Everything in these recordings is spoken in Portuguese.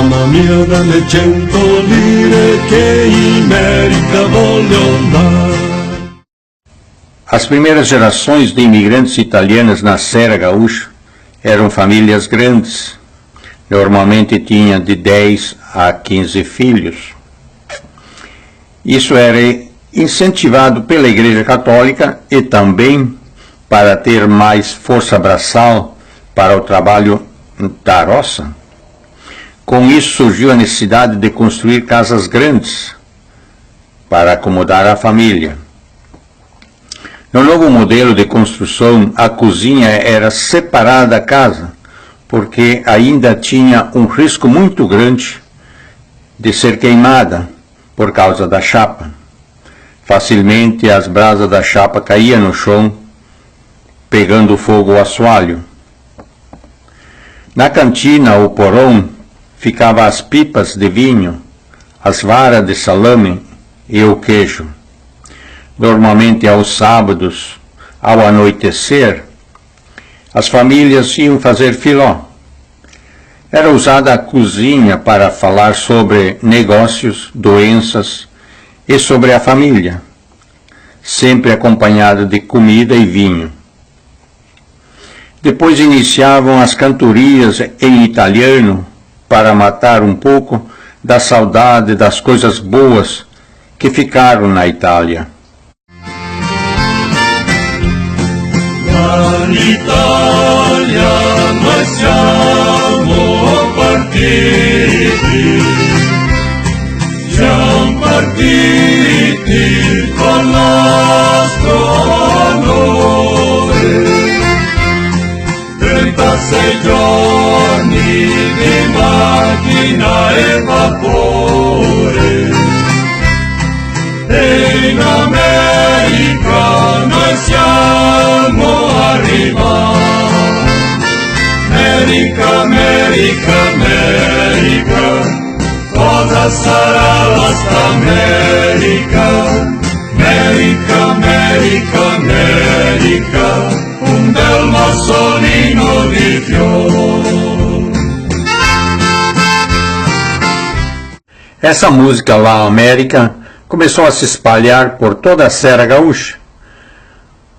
Mamma mia, dalle 100 lire che in America voglio andare. As primeiras gerações de imigrantes italianos na Serra Gaúcha eram famílias grandes. Normalmente tinha de 10 a 15 filhos. Isso era incentivado pela Igreja Católica e também para ter mais força braçal para o trabalho da roça. Com isso surgiu a necessidade de construir casas grandes para acomodar a família. No novo modelo de construção, a cozinha era separada da casa, porque ainda tinha um risco muito grande de ser queimada por causa da chapa. Facilmente as brasas da chapa caíam no chão, pegando fogo ao assoalho. Na cantina ou porão ficavam as pipas de vinho, as varas de salame e o queijo. Normalmente aos sábados, ao anoitecer, as famílias iam fazer filó. Era usada a cozinha para falar sobre negócios, doenças e sobre a família, sempre acompanhado de comida e vinho. Depois iniciavam as cantorias em italiano para matar um pouco da saudade das coisas boas que ficaram na Itália. Dall'Italia noi siamo partiti con nostro onore. 36 giorni di macchina e vapore, e in America noi siamo arrivati. America, America, America, cosa sarà la sta America? America, America, America, un bel massolino di fior. Essa música La América começou a se espalhar por toda a Serra Gaúcha,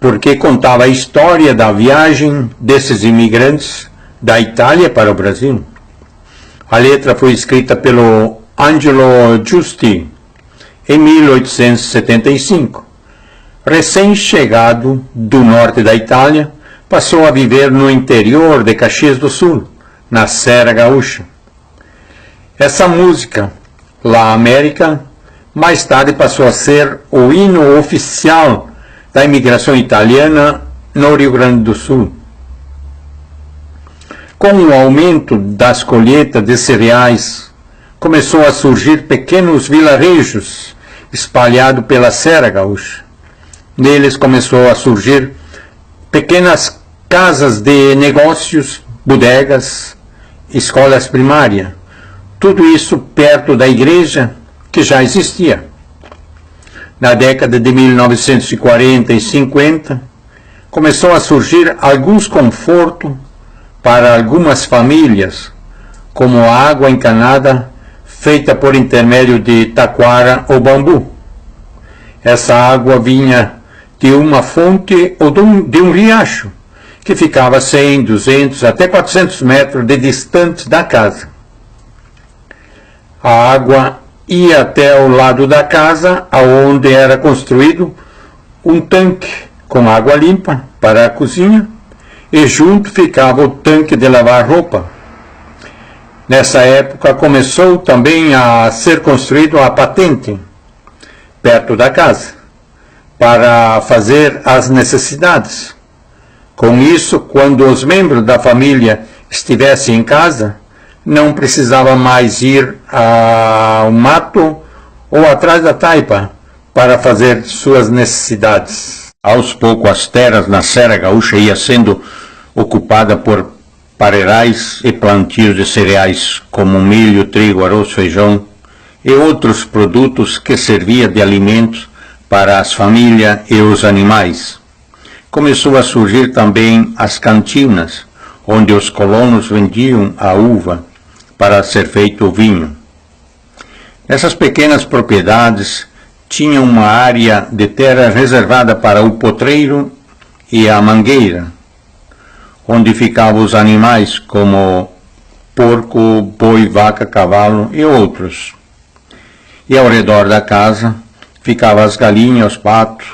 porque contava a história da viagem desses imigrantes da Itália para o Brasil. A letra foi escrita pelo Angelo Giusti em 1875. Recém-chegado do norte da Itália, passou a viver no interior de Caxias do Sul, na Serra Gaúcha. Essa música, La América, mais tarde passou a ser o hino oficial da imigração italiana no Rio Grande do Sul. Com o aumento das colheitas de cereais, começou a surgir pequenos vilarejos espalhados pela Serra Gaúcha. Neles começou a surgir pequenas casas de negócios, bodegas, escolas primárias. Tudo isso perto da igreja que já existia. Na década de 1940 e 50, começou a surgir alguns confortos para algumas famílias, como a água encanada feita por intermédio de taquara ou bambu. Essa água vinha de uma fonte ou de um riacho, que ficava 100, 200, até 400 metros de distante da casa. A água ia até o lado da casa, onde era construído um tanque com água limpa para a cozinha, e junto ficava o tanque de lavar roupa. Nessa época começou também a ser construído a patente, perto da casa, para fazer as necessidades. Com isso, quando os membros da família estivessem em casa, não precisava mais ir ao mato ou atrás da taipa para fazer suas necessidades. Aos poucos, as terras na Serra Gaúcha iam sendo ocupadas por pareirais e plantios de cereais como milho, trigo, arroz, feijão e outros produtos que serviam de alimentos para as famílias e os animais. Começou a surgir também as cantinas, onde os colonos vendiam a uva para ser feito o vinho. Essas pequenas propriedades tinham uma área de terra reservada para o potreiro e a mangueira, onde ficavam os animais como porco, boi, vaca, cavalo e outros. E ao redor da casa ficavam as galinhas, os patos,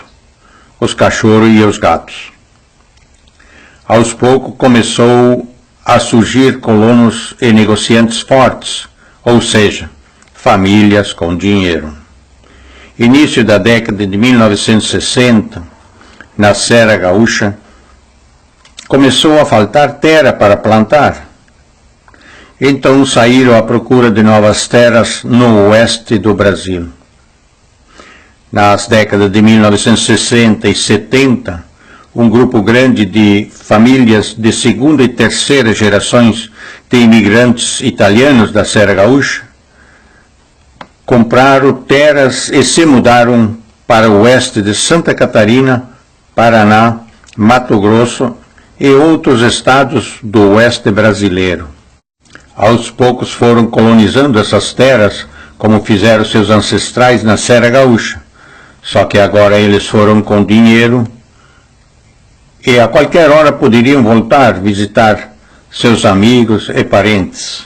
os cachorros e os gatos. Aos poucos começou a surgir colonos e negociantes fortes, ou seja, famílias com dinheiro. Início da década de 1960, na Serra Gaúcha, começou a faltar terra para plantar. Então saíram à procura de novas terras no oeste do Brasil. Nas décadas de 1960 e 70, um grupo grande de famílias de segunda e terceira gerações de imigrantes italianos da Serra Gaúcha compraram terras e se mudaram para o oeste de Santa Catarina, Paraná, Mato Grosso e outros estados do oeste brasileiro. Aos poucos foram colonizando essas terras, como fizeram seus ancestrais na Serra Gaúcha, só que agora eles foram com dinheiro e a qualquer hora poderiam voltar visitar seus amigos e parentes.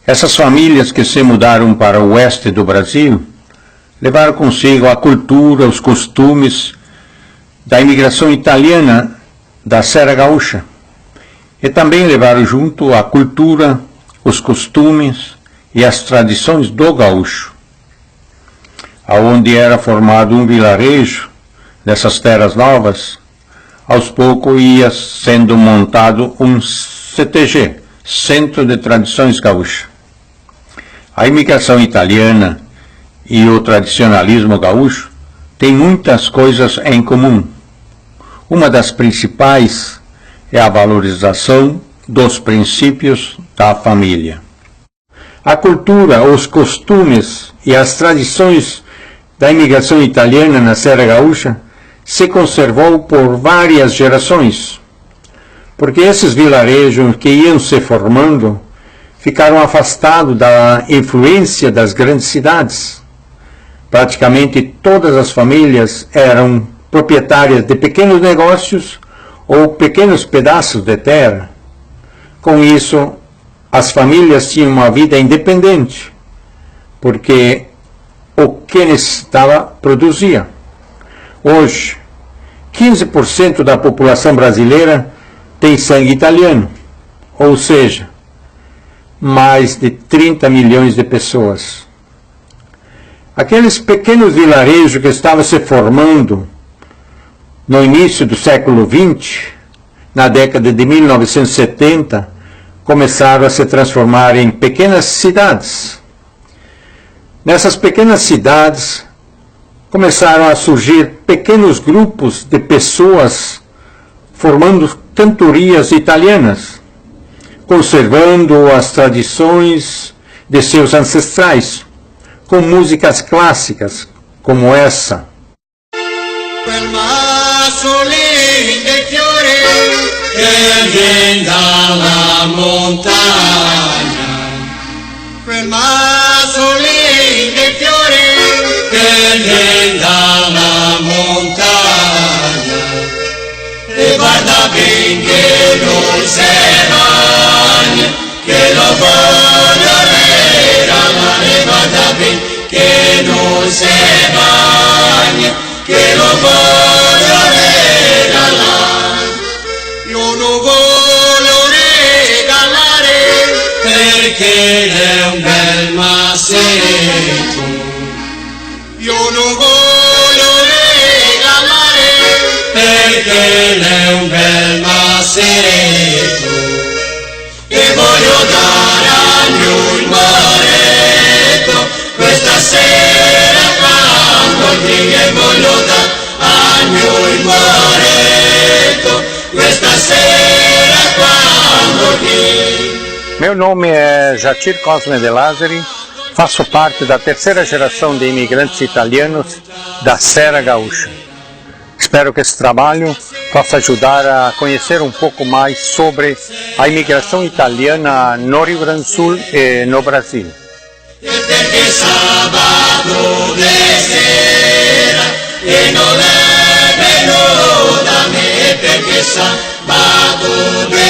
Essas famílias que se mudaram para o oeste do Brasil levaram consigo a cultura, os costumes da imigração italiana da Serra Gaúcha e também levaram junto a cultura, os costumes e as tradições do gaúcho. Aonde era formado um vilarejo dessas terras novas, aos poucos ia sendo montado um CTG, Centro de Tradições Gaúchas. A imigração italiana e o tradicionalismo gaúcho têm muitas coisas em comum. Uma das principais é a valorização dos princípios da família. A cultura, os costumes e as tradições da imigração italiana na Serra Gaúcha se conservou por várias gerações, porque esses vilarejos que iam se formando ficaram afastados da influência das grandes cidades. Praticamente todas as famílias eram proprietárias de pequenos negócios ou pequenos pedaços de terra. Com isso, as famílias tinham uma vida independente, porque o que necessitava produzia. Hoje, 15% da população brasileira tem sangue italiano, ou seja, mais de 30 milhões de pessoas. Aqueles pequenos vilarejos que estavam se formando no início do século XX, na década de 1970, começaram a se transformar em pequenas cidades. Nessas pequenas cidades, começaram a surgir pequenos grupos de pessoas formando cantorias italianas, conservando as tradições de seus ancestrais, com músicas clássicas como essa. Quel masso lì dei fiori che vien dalla montagna, quel masso lì dei fiori che vien dalla montagna, e guarda ben che non se bagna, che lo voglio regalare, guarda ben che non se bagna, che lo voglio regalare. Io lo voglio regalare perché è un bel massetto. Io lo voglio regalare perché è un bel massetto. E voglio dare al mio marito questa sera quando e voglio dare al mio marito questa sera quando Meu nome é Jatir Cosme de Lázari, faço parte da terceira geração de imigrantes italianos da Serra Gaúcha. Espero que esse trabalho possa ajudar a conhecer um pouco mais sobre a imigração italiana no Rio Grande do Sul e no Brasil. Perché sabato de sera e non è venuto da me, perché sabato de